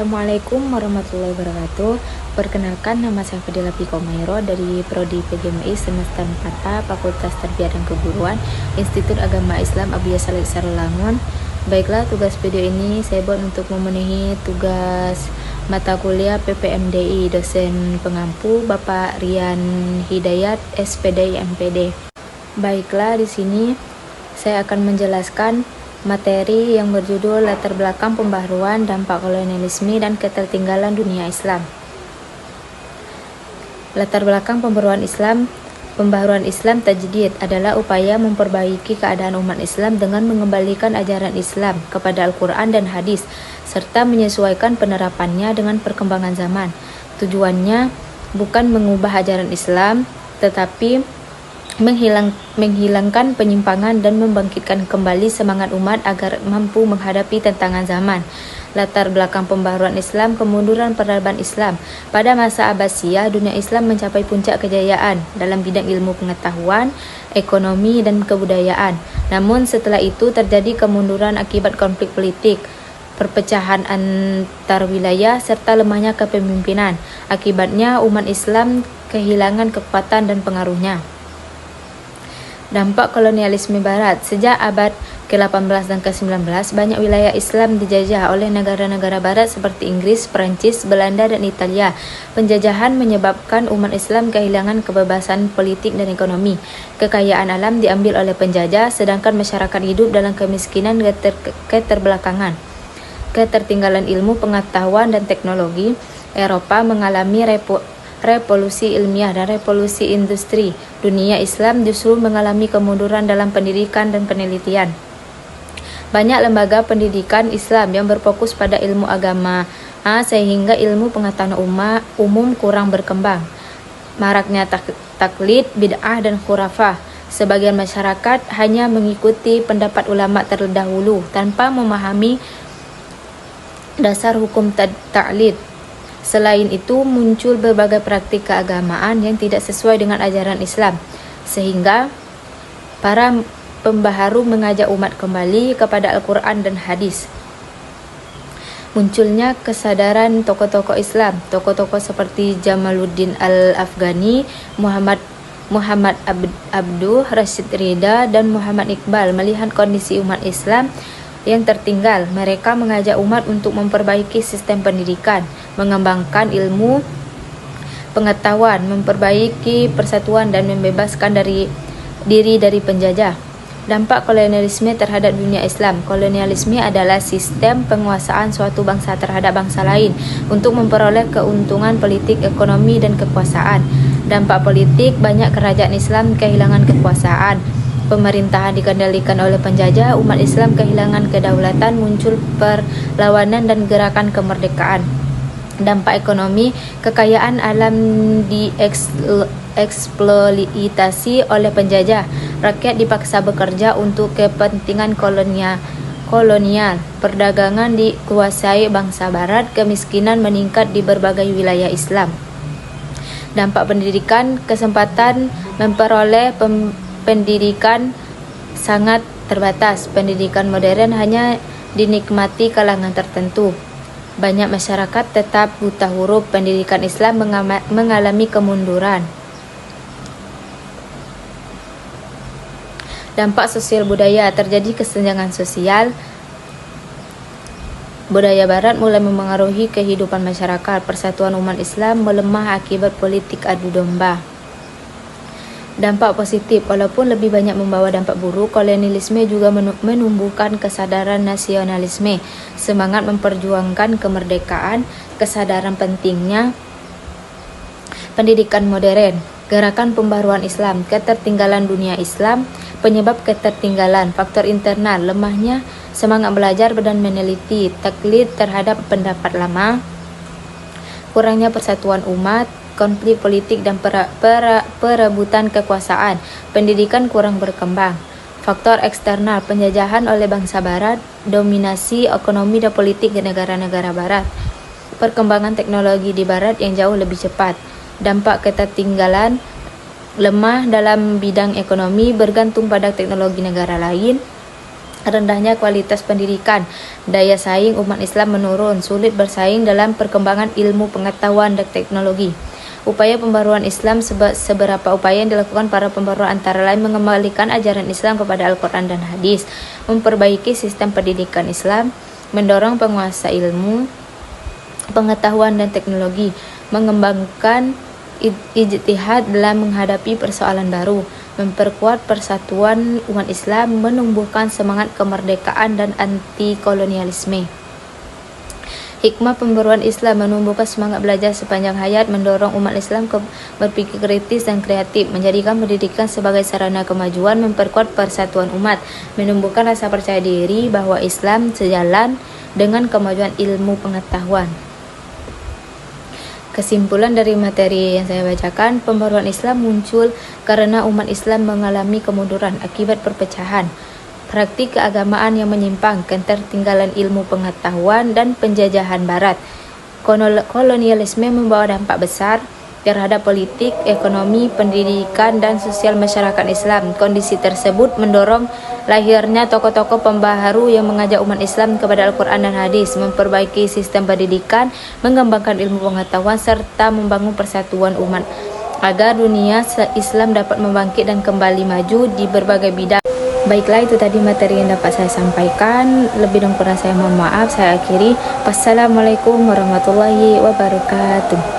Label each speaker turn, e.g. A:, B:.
A: Assalamualaikum warahmatullahi wabarakatuh. Perkenalkan, nama saya Fadila Piko Mairo dari Prodi PGMI semester 4A Fakultas Tarbiyah dan Keguruan Institut Agama Islam Abdiyah Saleh Sarulangun. Baiklah, tugas video ini saya buat untuk memenuhi tugas mata kuliah PPMDI dosen pengampu Bapak Rian Hidayat SPD MPD. Baiklah, di sini saya akan menjelaskan materi yang berjudul Latar Belakang Pembaharuan Dampak Kolonialisme dan Ketertinggalan Dunia Islam. Latar belakang pembaharuan Islam tajdid adalah upaya memperbaiki keadaan umat Islam dengan mengembalikan ajaran Islam kepada Al-Quran dan hadis serta menyesuaikan penerapannya dengan perkembangan zaman. Tujuannya bukan mengubah ajaran Islam, tetapi menghilangkan penyimpangan dan membangkitkan kembali semangat umat agar mampu menghadapi tantangan zaman. Latar belakang pembaharuan Islam, kemunduran peradaban Islam. Pada masa Abbasiyah, dunia Islam mencapai puncak kejayaan dalam bidang ilmu pengetahuan, ekonomi, dan kebudayaan. Namun setelah itu terjadi kemunduran akibat konflik politik, perpecahan antar wilayah, serta lemahnya kepemimpinan. Akibatnya umat Islam kehilangan kekuatan dan pengaruhnya. Dampak kolonialisme Barat. Sejak abad ke-18 dan ke-19, banyak wilayah Islam dijajah oleh negara-negara Barat seperti Inggris, Perancis, Belanda, dan Italia. Penjajahan menyebabkan umat Islam kehilangan kebebasan politik dan ekonomi. Kekayaan alam diambil oleh penjajah, sedangkan masyarakat hidup dalam kemiskinan dan keterbelakangan. Ketertinggalan ilmu, pengetahuan, dan teknologi. Eropa mengalami revolusi ilmiah dan revolusi industri. Dunia Islam justru mengalami kemunduran dalam pendidikan dan penelitian. Banyak lembaga pendidikan Islam yang berfokus pada ilmu agama, sehingga ilmu pengetahuan umum kurang berkembang. Maraknya taklid, bid'ah, dan khurafah. Sebagian masyarakat hanya mengikuti pendapat ulama terdahulu tanpa memahami dasar hukum taklid. Selain itu, muncul berbagai praktik keagamaan yang tidak sesuai dengan ajaran Islam, sehingga para pembaharu mengajak umat kembali kepada Al-Quran dan hadis. Munculnya kesadaran tokoh-tokoh Islam, tokoh-tokoh seperti Jamaluddin Al-Afghani, Muhammad Abduh, Rashid Rida, dan Muhammad Iqbal melihat kondisi umat Islam yang tertinggal. Mereka mengajak umat untuk memperbaiki sistem pendidikan, mengembangkan ilmu pengetahuan, memperbaiki persatuan, dan membebaskan diri dari penjajah. Dampak kolonialisme terhadap dunia Islam. Kolonialisme adalah sistem penguasaan suatu bangsa terhadap bangsa lain untuk memperoleh keuntungan politik, ekonomi, dan kekuasaan. Dampak politik, banyak kerajaan Islam kehilangan kekuasaan. Pemerintahan dikendalikan oleh penjajah, umat Islam kehilangan kedaulatan, muncul perlawanan dan gerakan kemerdekaan. Dampak ekonomi, kekayaan alam dieksploitasi oleh penjajah. Rakyat dipaksa bekerja untuk kepentingan kolonial. Perdagangan dikuasai bangsa Barat, kemiskinan meningkat di berbagai wilayah Islam. Dampak pendidikan, kesempatan memperoleh pendidikan sangat terbatas. Pendidikan modern hanya dinikmati kalangan tertentu. Banyak masyarakat tetap buta huruf. Pendidikan Islam mengalami kemunduran. Dampak sosial budaya, terjadi kesenjangan sosial. Budaya Barat mulai memengaruhi kehidupan masyarakat. Persatuan umat Islam melemah akibat politik adu domba. Dampak positif, walaupun lebih banyak membawa dampak buruk, kolonialisme juga menumbuhkan kesadaran nasionalisme, semangat memperjuangkan kemerdekaan, kesadaran pentingnya pendidikan modern, gerakan pembaharuan Islam, ketertinggalan dunia Islam. Penyebab ketertinggalan, faktor internal, lemahnya semangat belajar dan meneliti, taklid terhadap pendapat lama, kurangnya persatuan umat, konflik politik dan perebutan kekuasaan, pendidikan kurang berkembang. Faktor eksternal, penjajahan oleh bangsa Barat, dominasi ekonomi dan politik di negara-negara Barat, perkembangan teknologi di Barat yang jauh lebih cepat. Dampak ketertinggalan, lemah dalam bidang ekonomi, bergantung pada teknologi negara lain, Rendahnya kualitas pendidikan, daya saing umat Islam menurun, sulit bersaing dalam perkembangan ilmu pengetahuan dan teknologi. Upaya pembaruan Islam, seberapa upaya yang dilakukan para pembaru antara lain mengembalikan ajaran Islam kepada Al-Quran dan Hadis, memperbaiki sistem pendidikan Islam, mendorong penguasa ilmu, pengetahuan dan teknologi, mengembangkan ijtihad dalam menghadapi persoalan baru, memperkuat persatuan umat Islam, menumbuhkan semangat kemerdekaan dan anti-kolonialisme. Hikmah pembaruan Islam menumbuhkan semangat belajar sepanjang hayat, mendorong umat Islam berpikir kritis dan kreatif, menjadikan pendidikan sebagai sarana kemajuan, memperkuat persatuan umat, menumbuhkan rasa percaya diri bahwa Islam sejalan dengan kemajuan ilmu pengetahuan. Kesimpulan dari materi yang saya bacakan, pembaruan Islam muncul karena umat Islam mengalami kemunduran akibat perpecahan, praktik keagamaan yang menyimpang, ketertinggalan ilmu pengetahuan, dan penjajahan Barat. Kolonialisme membawa dampak besar terhadap politik, ekonomi, pendidikan, dan sosial masyarakat Islam. Kondisi tersebut mendorong lahirnya tokoh-tokoh pembaharu yang mengajak umat Islam kepada Al-Quran dan Hadis, memperbaiki sistem pendidikan, mengembangkan ilmu pengetahuan, serta membangun persatuan umat agar dunia Islam dapat membangkit dan kembali maju di berbagai bidang. Baiklah, itu tadi materi yang dapat saya sampaikan. Lebih dan kurang saya mohon maaf. Saya akhiri. Wassalamualaikum warahmatullahi wabarakatuh.